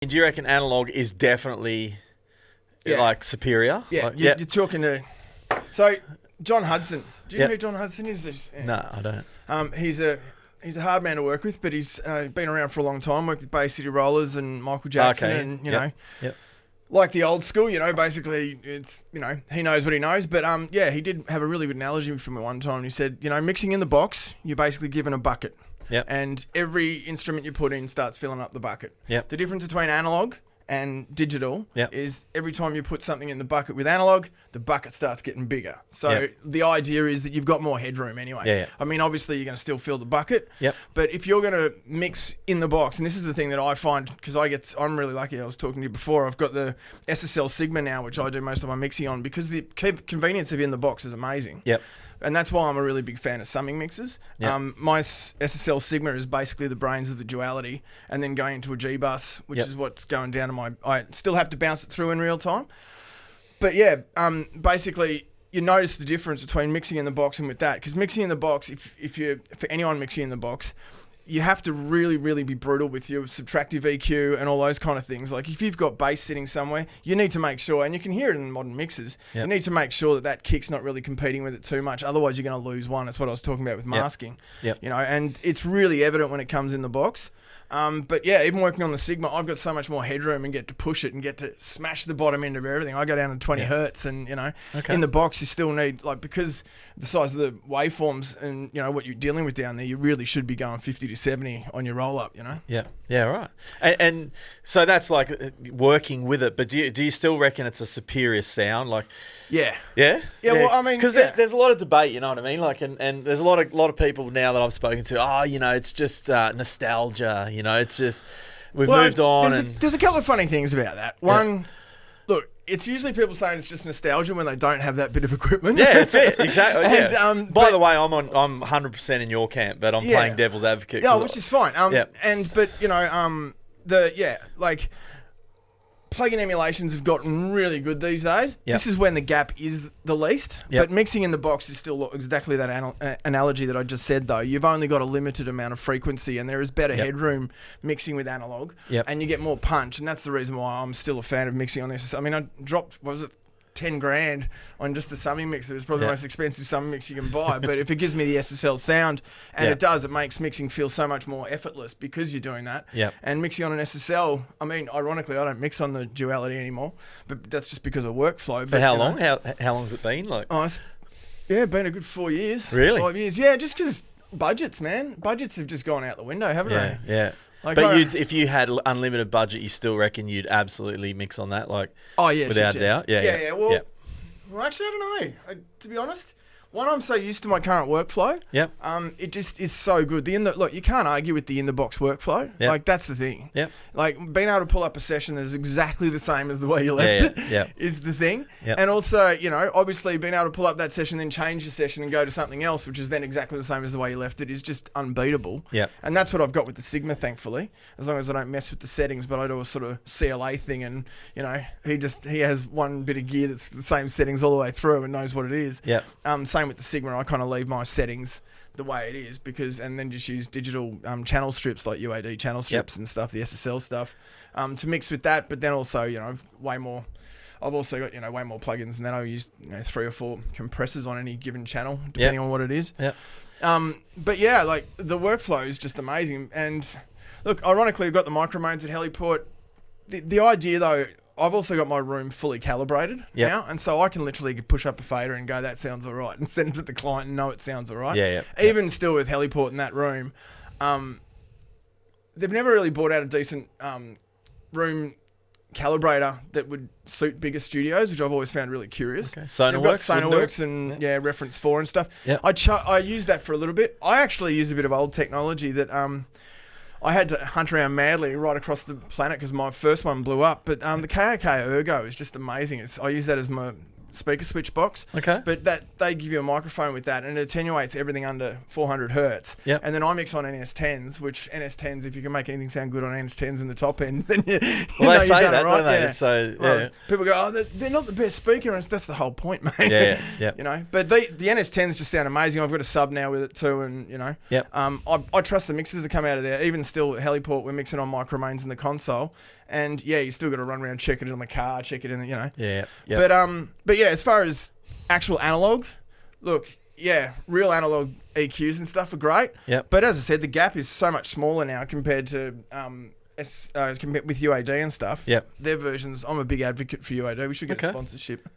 Do you reckon Analogue is definitely like superior? Yeah, Like, you're talking to. So John Hudson. Do you know who John Hudson is? Yeah. No, I don't. He's a hard man to work with, but he's been around for a long time. Worked with Bay City Rollers and Michael Jackson, and you know, like the old school. You know, basically, it's he knows what he knows. But he did have a really good analogy for me one time. He said, mixing in the box, you're basically given a bucket. Yep. And every instrument you put in starts filling up the bucket. Yep. The difference between analog and digital Yep. is every time you put something in the bucket with analog, the bucket starts getting bigger. So the idea is that you've got more headroom anyway. Yeah. I mean, obviously you're going to still fill the bucket. Yep. But if you're going to mix in the box, and this is the thing that I find, because I'm really lucky. I was talking to you before. I've got the SSL Sigma now, which I do most of my mixing on, because the convenience of in the box is amazing. Yep. And that's why I'm a really big fan of summing mixers. Yep. My SSL Sigma is basically the brains of the duality, and then going into a G bus, which is what's going down to my. I still have to bounce it through in real time, but basically you notice the difference between mixing in the box and with that. Because mixing in the box, if you for anyone mixing in the box, you have to really, really be brutal with your subtractive EQ and all those kind of things. Like if you've got bass sitting somewhere, you need to make sure, and you can hear it in modern mixes, you need to make sure that kick's not really competing with it too much. Otherwise, you're going to lose one. That's what I was talking about with masking. Yep. And it's really evident when it comes in the box. But even working on the Sigma, I've got so much more headroom and get to push it and get to smash the bottom end of everything. I go down to 20 hertz, and in the box you still need, like, because the size of the waveforms and what you're dealing with down there, you really should be going 50 to 70 on your roll up. Yeah, right. And so that's like working with it. But do you still reckon it's a superior sound? Like, yeah. Well, I mean, because there's a lot of debate. You know what I mean? Like, and there's a lot of people now that I've spoken to. It's just nostalgia. It's just we've moved on. There's a couple of funny things about that. One, look, it's usually people saying it's just nostalgia when they don't have that bit of equipment. Yeah, that's it. Exactly. And, By the way, I'm 100% in your camp, but I'm playing devil's advocate. Yeah, which is fine. Plug-in emulations have gotten really good these days. Yep. This is when the gap is the least. Yep. But mixing in the box is still exactly that analogy that I just said, though. You've only got a limited amount of frequency, and there is better headroom mixing with analog, and you get more punch. And that's the reason why I'm still a fan of mixing on this. I mean, I dropped, 10 grand on just the summing mixer. It was probably the most expensive summing mix you can buy. But if it gives me the SSL sound, and it does, it makes mixing feel so much more effortless because you're doing that. And mixing on an SSL, I mean, ironically, I don't mix on the duality anymore, but that's just because of workflow. For how long? How long's it been? Like, been a good 4 years. Really? 5 years. Yeah, just because budgets, man. Budgets have just gone out the window, haven't they? Yeah. But if you had unlimited budget, you still reckon you'd absolutely mix on that, like, without a doubt? Yeah. Well, actually, I don't know. To be honest, one, I'm so used to my current workflow. Yep. It just is so good. Look, you can't argue with the in-the-box workflow. Yep. Like, that's the thing. Yep. Like, being able to pull up a session that is exactly the same as the way you left it is the thing. Yep. And also, obviously being able to pull up that session, then change the session and go to something else, which is then exactly the same as the way you left it, is just unbeatable. Yep. And that's what I've got with the Sigma, thankfully, as long as I don't mess with the settings, but I do a sort of CLA thing, and, he has one bit of gear that's the same settings all the way through and knows what it is. Yep. Same with the Sigma. I kind of leave my settings the way it is and then just use digital channel strips like UAD channel strips and stuff, the SSL stuff, to mix with that. But then also, way more. I've also got way more plugins, and then I'll use 3 or 4 compressors on any given channel, depending on what it is. Yeah. But yeah, like the workflow is just amazing. And look, ironically, I've got the microphones at Heliport. The idea though, I've also got my room fully calibrated now, and so I can literally push up a fader and go, that sounds all right, and send it to the client and know it sounds all right. Even still with Heliport in that room, they've never really brought out a decent room calibrator that would suit bigger studios, which I've always found really curious. Okay. They've got Sonarworks and Reference 4 and stuff. Yep. I use that for a little bit. I actually use a bit of old technology that I had to hunt around madly right across the planet because my first one blew up. But the KOK Ergo is just amazing. I use that as my speaker switch box. Okay. But that they give you a microphone with that, and it attenuates everything under 400 hertz. Yep. And then I mix on NS10s, which NS10s, if you can make anything sound good on NS10s in the top end, then you Well, know they say you've done that, it right. don't they? Yeah. So, Well, yeah. people go, oh, they're not the best speaker, and that's the whole point, mate. Yeah, yeah. You know, but the NS10s just sound amazing. I've got a sub now with it too, and you know, Yep. I trust the mixers that come out of there. Even still, at Heliport, we're mixing on mic remains in the console, and yeah, you still got to run around, check it in the car, check it in the, you know. Yeah. Yep. But yeah, as far as actual analog, look, yeah, real analog EQs and stuff are great. Yep. But as I said, the gap is so much smaller now compared to compared with UAD and stuff. Yep. Their versions, I'm a big advocate for UAD. We should get a Okay. sponsorship.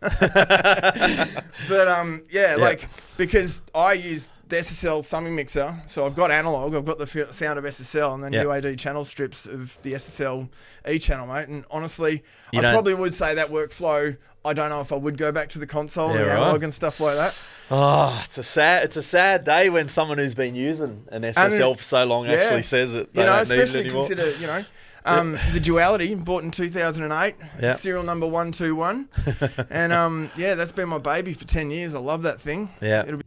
But yeah, like, because I use the SSL summing mixer, so I've got analog, I've got the sound of SSL, and then Yep. UAD channel strips of the SSL E channel, mate. And honestly, You I don't- probably would say that workflow. I don't know if I would go back to the console Yeah, and the right. analog and stuff like that. Oh, it's a sad day when someone who's been using an SSL for so long yeah. actually says it. They You know, don't need it especially anymore. consider, you know, the Duality, bought in 2008, Yep. serial number 121. And yeah, that's been my baby for 10 years. I love that thing. Yeah. It'll be